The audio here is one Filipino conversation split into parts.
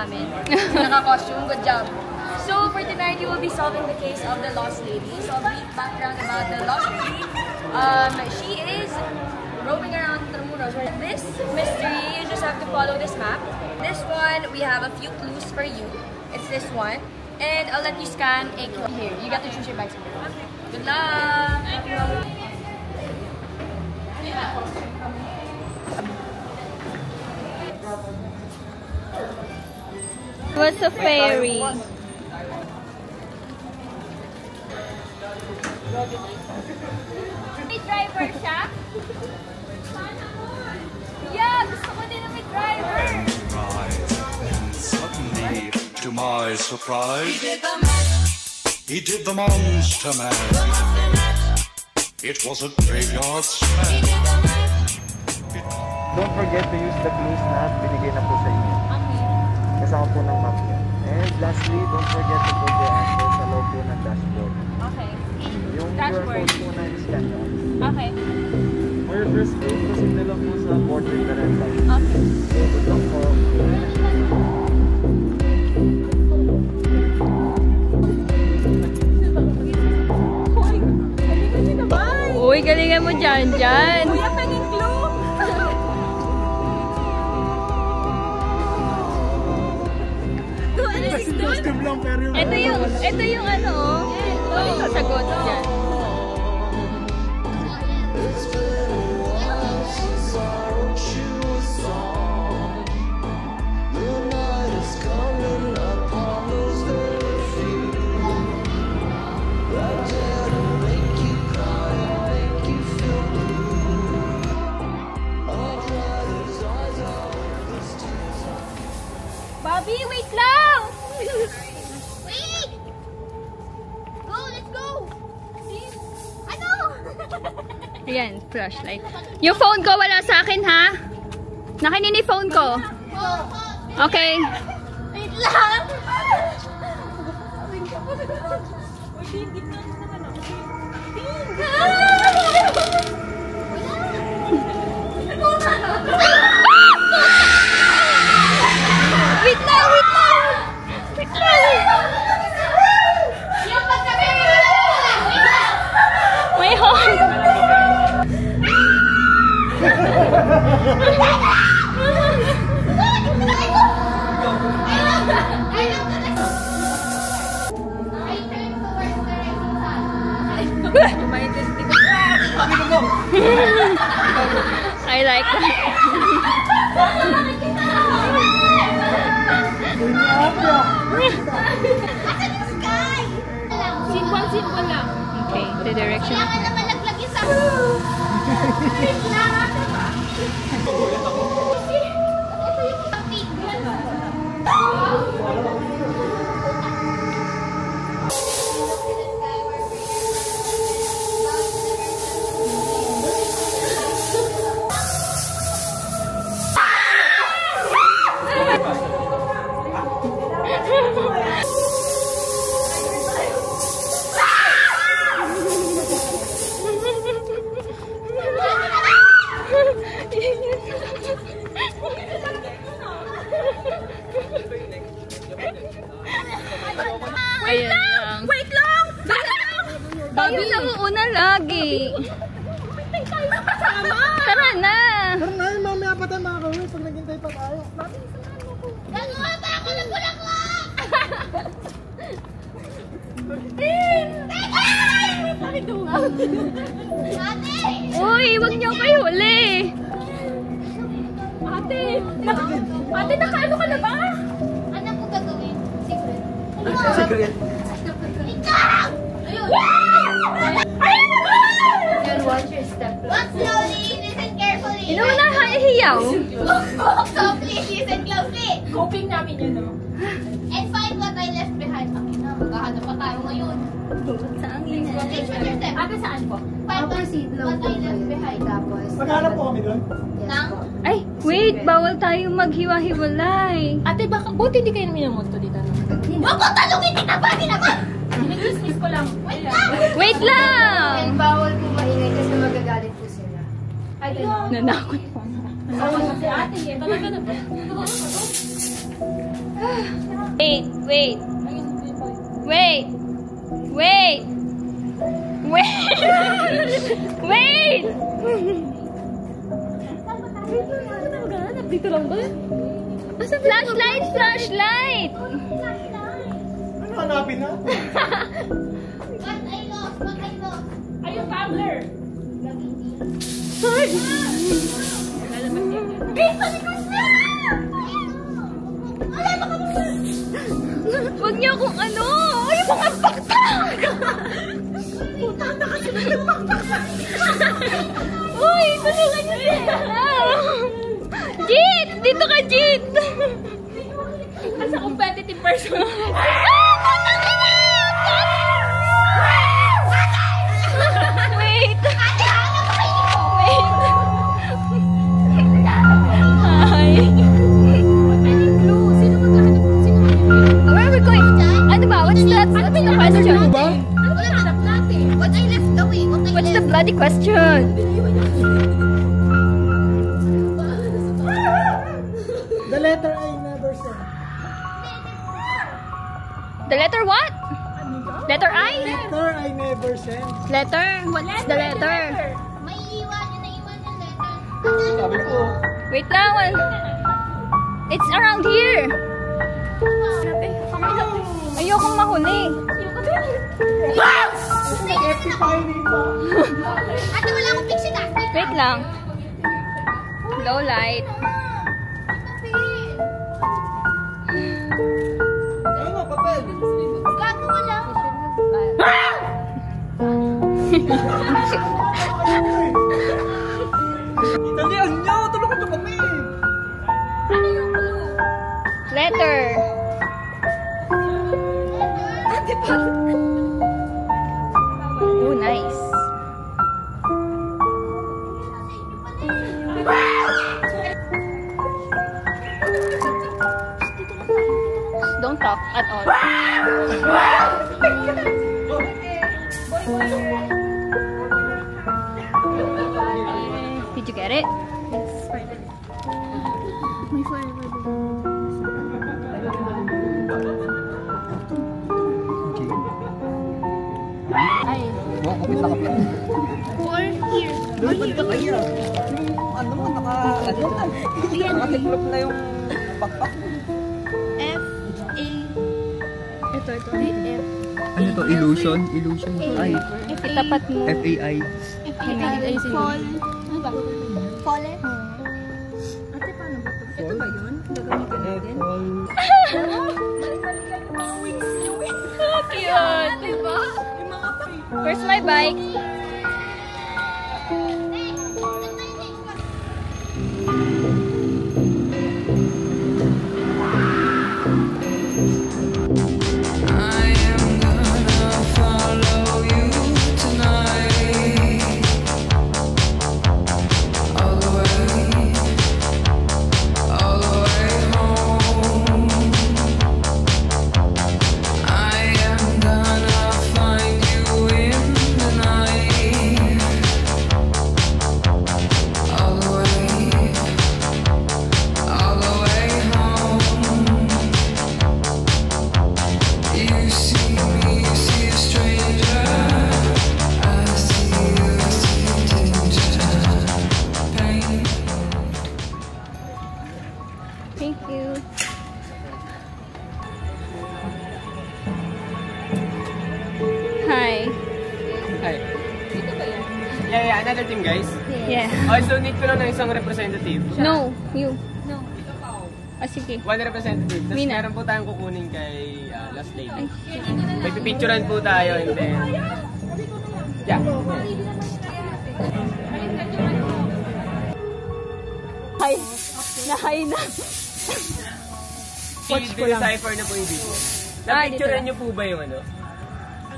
amin. Naka-costume, good job. So, for tonight, you will be solving the case of the lost lady. So, a brief background about the lost lady. She is roaming around Tramuros. This mystery, you just have to follow this map. This one, we have a few clues for you. It's this one. And I'll let you scan a clue here. You got to choose your bags. Good luck! What's a fairy? May driver siya? Yeah, gusto ko din na may driver. And suddenly, to my surprise, he did the monster mash. It was a graveyard smash. Don't forget to use the clues na binigay na po sa inyo. Kasama po ng map yan. And lastly, don't forget to put the answer sa loob po ng dashboard. Okay. Yung Dashboard. QR code po na i-scan nyo. Okay. For your first clue, proceed na lang po sa board with the red light. Okay. Good luck po. Uy, galingan mo dyan. Kuya, penging clue! Ito yung ano, sasagot dyan. Bobby, wait lang! Wait! Go, let's go! Ano? Ayan, flashlight. Yung phone ko wala sa akin, ha? Nakinin ni phone ko. Okay. Wait lang! Wait lang! Yung pagsabi! May horn! I like that. Simple lang. Okay, the direction. Kailangan na malaglag yung sa... Ayan lang. Wait lang! Tayo na una lagi. Tara na! Tara na yun, mamaya pa tayo makakawin pag naghintay pa tayo. Gano'n ba ako ng bulaklak? Ate! Uy, huwag niyo pa ihuli. Ate! Ate, nakaano ka na ba? Ano po gagawin? Secret. Secret. Ikaw! Ayun! Ayun! Watch your step. Walk slowly, listen carefully. Inuunahan ihiyaw. Walk softly, listen closely. Coping namin yun, no? And find what I left behind. Pakina, maghahanap pa tayo ngayon. Saan Please watch your step. Ate, saan po? Find what I left behind. Tapos, Maghanap po kami doon. nang? Ay, wait, bawal tayong maghiwa-hiwalay. Ate, baka, buti hindi kayo minamonto dito. Huwag ko talungin! Tinabagi naman! Miss ko lang. Wait lang! Wait lang! And bawal po maingay kasi magagalit po sila. Ay, ganun. Nanakot pa. Ako si ate, eh. Talaga na. Wait, wait. Wait. Wait. Wait. Wait. Dito lang ba? Flashlight, flashlight. Ano hanapin na? What I lost? Ay, yung tabler! Huwag niyo akong ano. Ay, mga baktak. Putang na kasi ng bakbak! Uy, tulungan niyo siya. Jit! Dito ka, Jit! As a competitive person. Wait! Wait! Hi! Where are we going? Ano ba? What's the question? What's the bloody question? The letter I never sent. The letter what? Letter I? Letter I never sent. Letter? What's the letter? May iwan yung letter. Sabi ko. Wait lang. It's around here. Ayokong mahuli. Rectify dito. Ate, wala akong pixie dust. Wait lang. Low light. Ano nga, papel? Gago, wala. Italian nyo! Tulungan nyo kami! Letter. Oh, nice. Don't talk at all. Did you get it? Wow, kapit na kapit. Doon ka kaya. Yung ano mo, nakatiklop na yung pakpak. Ito. Ano to? Illusion? Illusion? Ay. Itapat mo. F-A-I. Fallen? Cute. Where's my bike? Thank you. Hi. Hi. Yeah, another team, guys. Yeah. Also, need ko lang ng isang representative. No, you. No. Ah, sige. One representative. Tapos Mina. meron po tayong kukunin kay Last Lady. May pipicturean po tayo and then... Yeah. Hi. Na-hi na. Decipher na po yung video. Napicturean nyo po ba yung ano?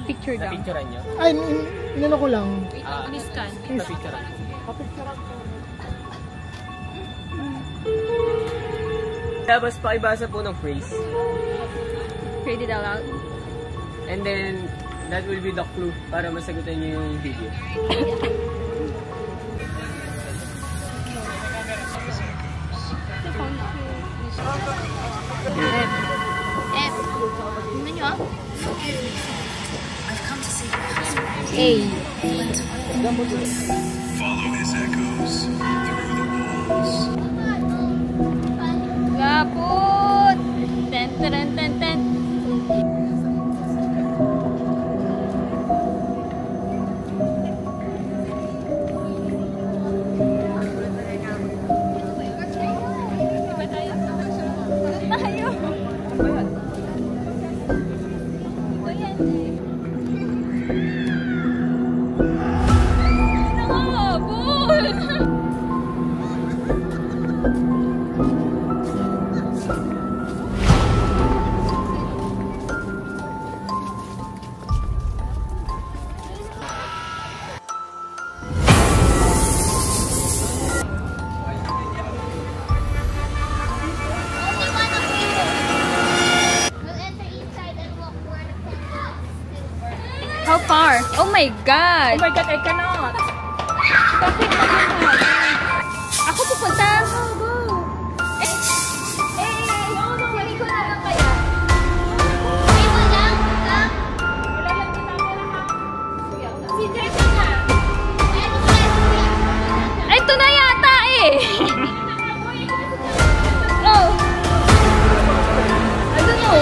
Picture daw. Napicturean nyo? Ay, inano ko lang. Ini-scan. Napicturean. Tapos pakibasa po ng phrase. Read it out loud. And then, that will be the clue para masagutan nyo yung video. Tingnan nyo ah. Hey. Follow his echoes through the walls. Gapot! Ten, ten, ten, ten. How far? Oh my God! Oh my God, I cannot. Bakit? Ako pupunta. Sabi ko na lang kaya. Ay, wala. Si Jessica na. Ay, ito na yata eh! Oh! I don't know.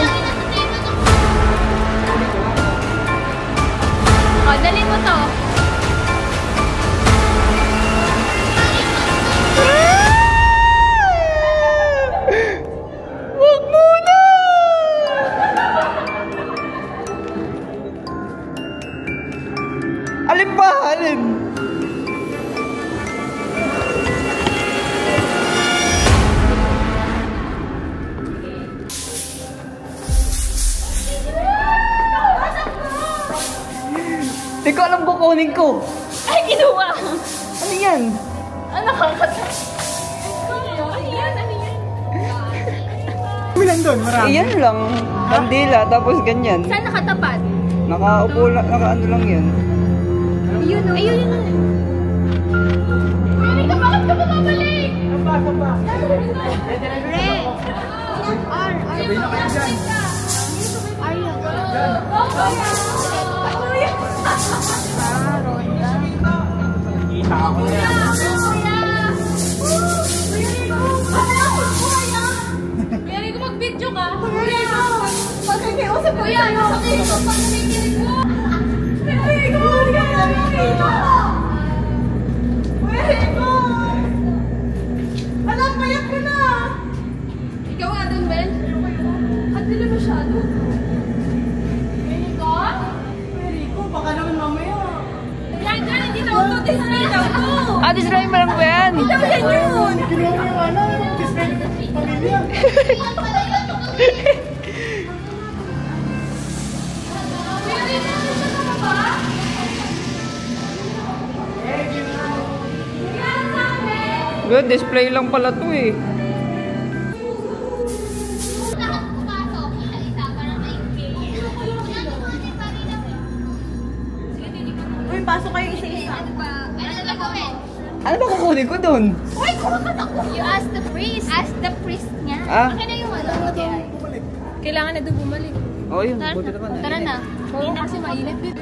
Oh, dalhin mo to. Wag muna! Alin ba? Alin? Hindi ko alam kukunin ko. Ay, kinuha! Ano yan? Ano nakakata? Ano yan? Ilan doon? Marami. Iyan lang. Kandila, tapos ganyan. Saan nakatapat? Nakaupo lang, nakaano lang yan. Ayun o. Ayun yun. Erika, bakit ka bumabalik? Ba? Re. R. Sabay na kayo dyan. Kita ako na yan. Kaya ko mag-video ka. Pagkakiusap ko yan. Pagkakiusap ko nakikinig ko. Pagkakiusap ko nakikinig ko. Alam, payak ko na. Ikaw nga doon, Ben. At nila masyado. Erika? Erika, baka naman mamaya. Yan, yan. Hindi na ako display daw to. Ah, display mo lang ba yan? Ito yan yun. Kinuha mo yung ano, display ng pamilya. Good, display lang pala to eh. Lahat pumasok. Isa-isa para ma-engage. Uy, pasok kayo isa-isa. Ano ba? Ano na gawin? Ano ba kukunin ko dun? Uy, kumakatak ko. You ask the priest. Ask the priest niya. Ah? Akin na yung ano. Kailangan na doon bumalik. Oh, yun. Buti naman. Tara na. Oo, kasi mainit din.